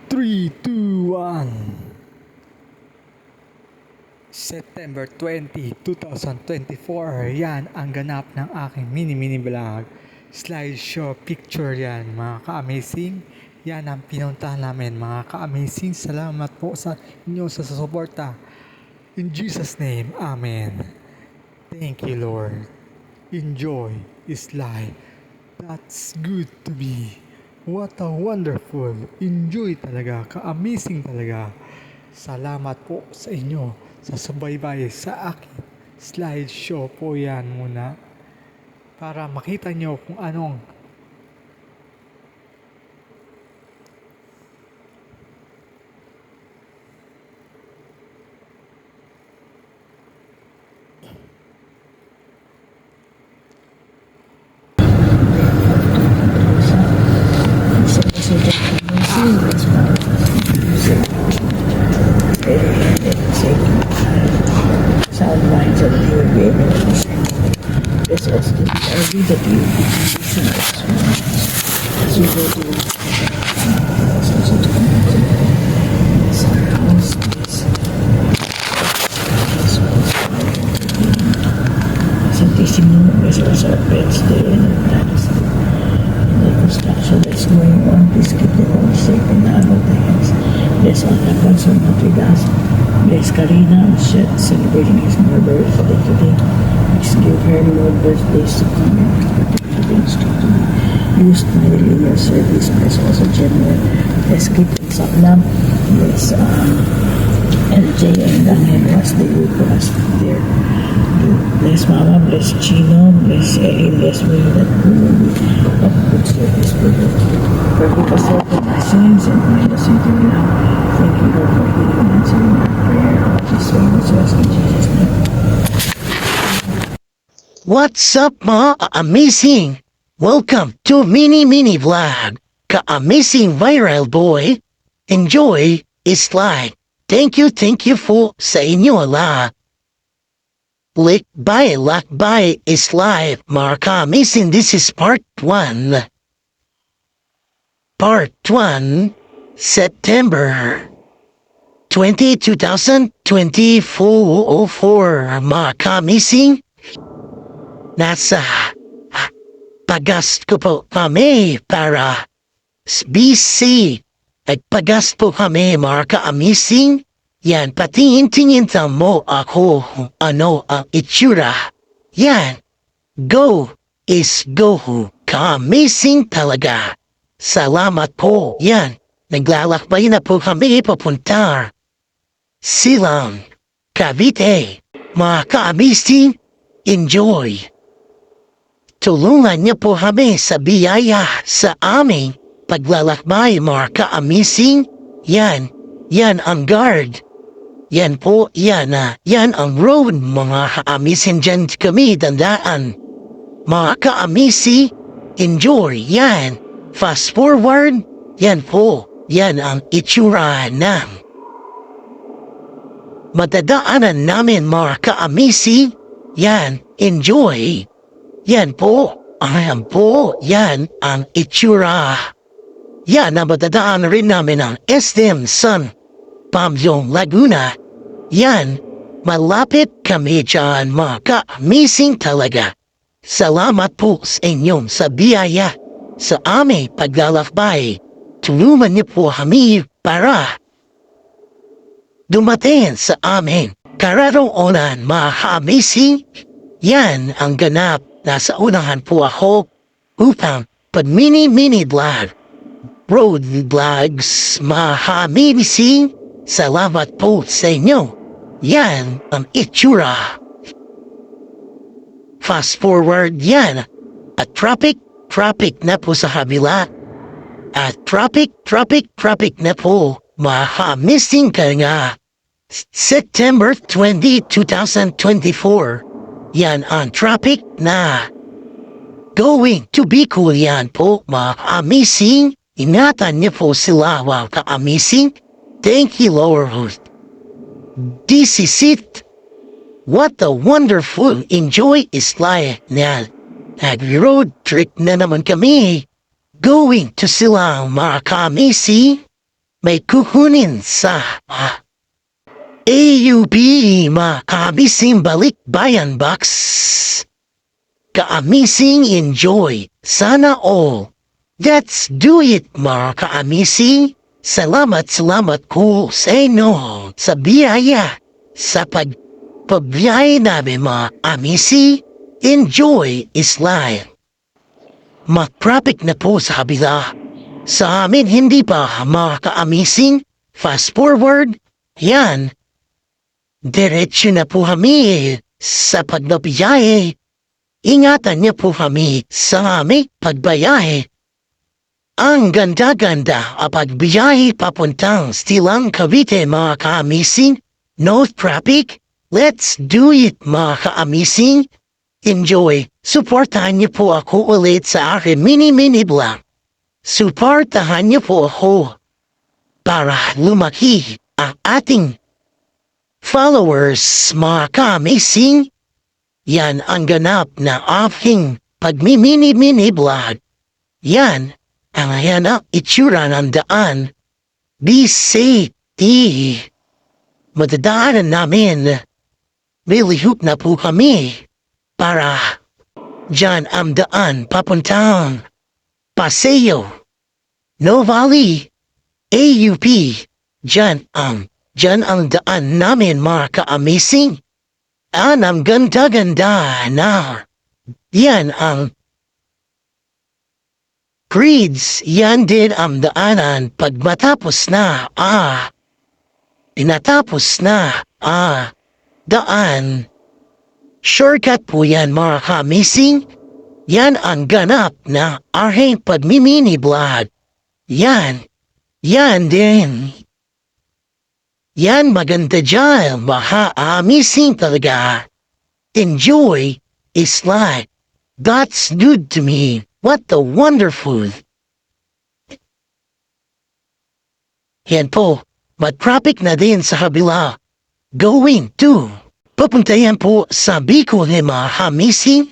3, 2, 1. September 20, 2024. Yan ang ganap ng aking mini vlog. Slideshow picture yan mga ka-amazing. Yan ang pinuntahan namin mga ka-amazing. Salamat po sa inyo sa suporta. In Jesus name, Amen. Thank you Lord. Enjoy is life. That's good to be. What a wonderful, enjoy talaga, ka-amazing talaga. Salamat po sa inyo sa subaybay sa akin. Slideshow po yan muna para makita nyo kung anong Soundlines of the agreement. This is the RVW as we go to Santissimo is also a bridge there in the construction that's going on. Please keep the road safe and out of the hands. Bless all the ones who not with us. Bless Karina celebrating his mother birthday today. Please give her more birthdays to come and protect things to be used mightily in your service. Bless also General. Bless Kit and Saklam. Bless LJ and Daniel as they wait for us there. Bless Mama, bless Chino, bless Ellie, bless me that we will be of good service for you. Forgive us all for my sins and lead us into your love. Thank you, Lord, for hearing and answering our prayer. All these things we ask in Jesus' name. What's up mga ka-amazing? Welcome to mini vlog. Ka-amazing viral boy. Enjoy is life. Thank you po sa inyo la. Lakbay is live. Mga ka-amazing, this is part 1. Part 1, September 20, 2024. Mga ka-amazing, nasa pagast ko po kami para BC. Nagpagast po kami mga ka-amazing. Yan, patingin-tingin mo ako ano ang itsura. Yan, go is go. Ka-amazing talaga. Salamat po. Yan, naglalakbay na po kami papunta Silang, Cavite. Mga ka-amazing, enjoy. Tulungan niyo po kami sa biyaya sa aming paglalakbay mga ka-amazing. Yan ang guard. Yan po, yan ang road mga ka-amazing. Dyan kami dandaan. Mga ka-amazing, enjoy. Yan, fast forward. Yan po, yan ang itsura ng matadaanan namin mga ka-amazing. Yan, enjoy. Yan po, yan ang itsura. Yan ang matadaan rin namin ang SM Sun Pamyong Laguna. Yan, malapit kami dyan mga ka-amazing talaga. Salamat po sa inyong sa biyaya sa aming paglalakbay. Tulungan niyo po kami para dumating sa aming kararoonan mga ka-amazing. Yan ang ganap. Nasa unahan po ako upang pag mini vlog, road vlogs, mga ka-amazing. Salamat po sa inyo. Yan ang itsura. Fast forward yan. At traffic na po sa kabila. At traffic na po. Mga ka-amazing ka nga. September 20, 2024. Yan ang traffic na. Going to Bicol yan po mga ka-amazing. Ingatan niyo po sila mga ka-amazing. Thank you, Lord. This is it. What a wonderful enjoy is life na. Nag-road trip na naman kami. Going to Silang mga ka-amazing. may kukunin sa AUP mga kaamising balikbayan box. Kaamising enjoy. Sana all. Let's do it mga kaamising. Salamat ko sa inyo sa biyaya. Sa pagbiyahe namin mga amisi. Enjoy is life. Mag-traffic na po sa kabila. Sa amin hindi pa mga kaamising. Fast forward. Yan. Diretso na po kami sa pagbabiyahe. Ingatan niyo po kami sa aming pagbayahe. Ang ganda-ganda ang pagbiyahe papuntang Silang Cavite mga kaamising. No traffic. Let's do it mga kaamising. Enjoy. Suportahan niyo po ako ulit sa aking mini vlog. Suportahan niyo po ako para lumaki ang ating followers mga kaamising. Yan ang ganap na aking pagmimini vlog. Yan ang yan ang itsura ng daan. Be safe. Madadaanan namin. Lilihok na po kami para dyan ang daan papuntang Paseo Novali AUP. Dyan ang daan namin mga ka-amazing. Ang ganda-ganda na. Yan ang Creeds. Yan din ang daanan pag matapos na tinatapos na daan. Shortcut po yan mga ka-amazing. Yan ang ganap na aking pagmimini vlog. Yan din. Yan maganda dyan, amazing talaga. Enjoy is life. That's good to me. What a wonderful. Yan po, mag-traffic na din sa kabila. Going to. Papunta yan po sa Bicol mga amazing.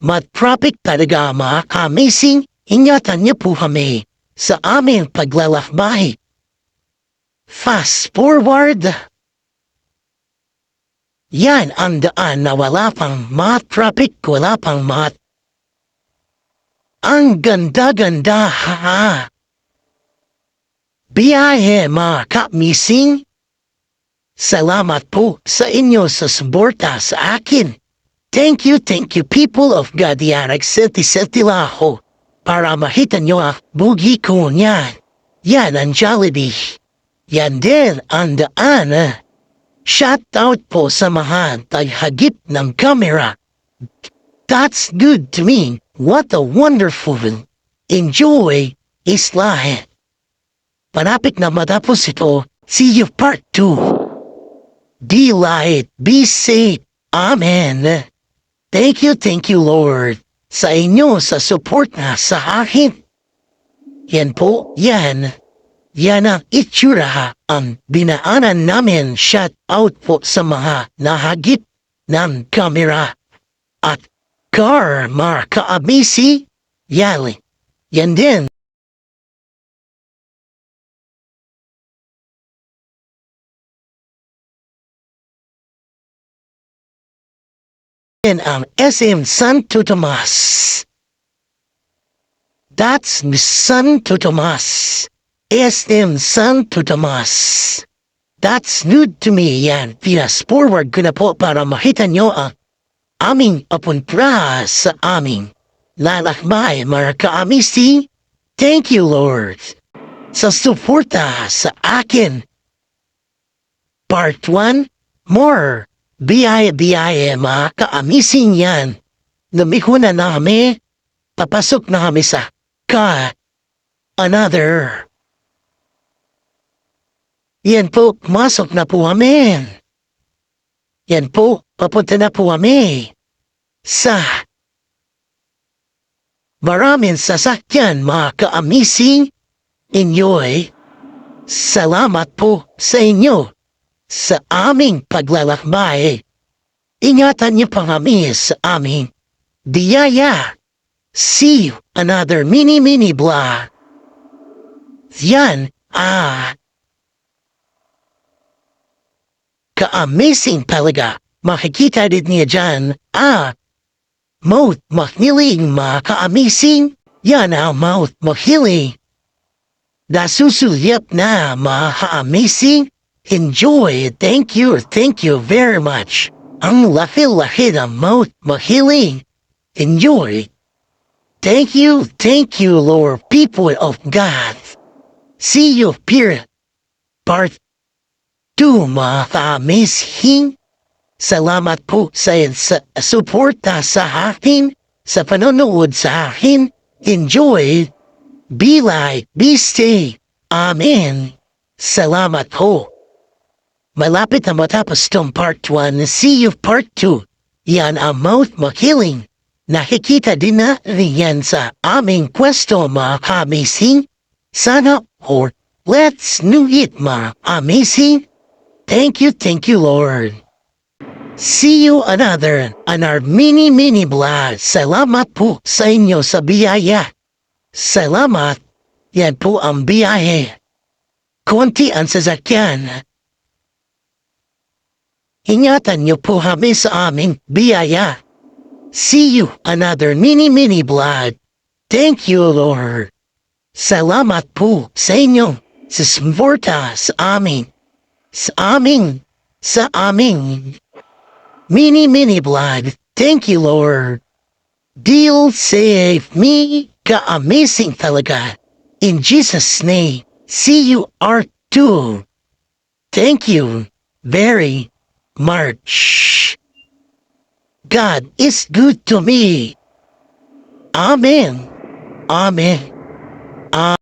Mag-traffic talaga mga amazing. Ingatan niyo po kami sa aming paglalakbay. Fast forward. Yan ang daan na wala pang traffic, wala pang Ang ganda-ganda Biyahe mga ka-missing. Salamat po sa inyo sa suporta sa akin. Thank you people of God. Yan, nagselti-seltila ako para makita nyo ang bugi ko niyan. Yan ang Jollibee. Yan din ang daan. Shout out po sa mga taghagip ng camera. That's good to me. What a wonderful. Enjoy is life. Panapit na matapos ito. See you part 2. Be light. Be safe. Amen. Thank you Lord. Sa inyo sa support na sa akin. Yan po, yan. Yan ang itsura ang binaanan namin. Shout out po sa mga nahagip ng camera at car mga ka-abisi. Yan din. Yan ang SM Santo Tomas. That's Santo Tomas. SM Santo Tomas. That's new to me yan. Fast forward ko na po para makita nyo ang aming papunta sa aming lalakbay mga ka-amisi. Thank you Lord sa suporta sa akin. Part 1, more. Biyahe mga ka-amising yan. Lumiho na namin. Papasok na kami sa another. Yan po, masok na po kami. Yan po, papunta na po kami sa maraming sasakyan mga ka-amising. Enjoy. Salamat po sa inyo sa aming paglalakbay. Ingatan niyo pa kami sa aming biyaya. See you another mini vlog. Yan, ka-amazing talaga. Makikita din niya dyan, mouth makiling mga ka-amazing. Yan ang mouth makiling. Nasusulyap na mga ka-amazing. Enjoy, thank you very much. Ang laki-laki ng mouth makiling. Enjoy. Thank you, Lord, people of God. See you here, part 2, mga ka-amazing. Salamat po sa suporta sa akin, sa panonood sa akin. Enjoy, be like, be stay. Amen. Salamat po. Malapit na matapos tong part 1. See you part 2. Yan ang mouth makiling. Nakikita din na yan sa aming pwesto, mga ka-amazing. Sana or let's do it, mga amazing. Thank you, Lord. See you on our mini vlog. Salamat po sa inyo sa biyaya. Salamat. Yan po ang biyaya. Konti ang sasakyan. Ingatan niyo po kami sa aming biyaya. See you another mini vlog. Thank you, Lord. Salamat po sa inyo sa suporta sa aming mini vlog. Thank you, Lord. Deal save me, ka-amazing talaga. In Jesus' name, see you R2. Thank you very much. God is good to me. Amen.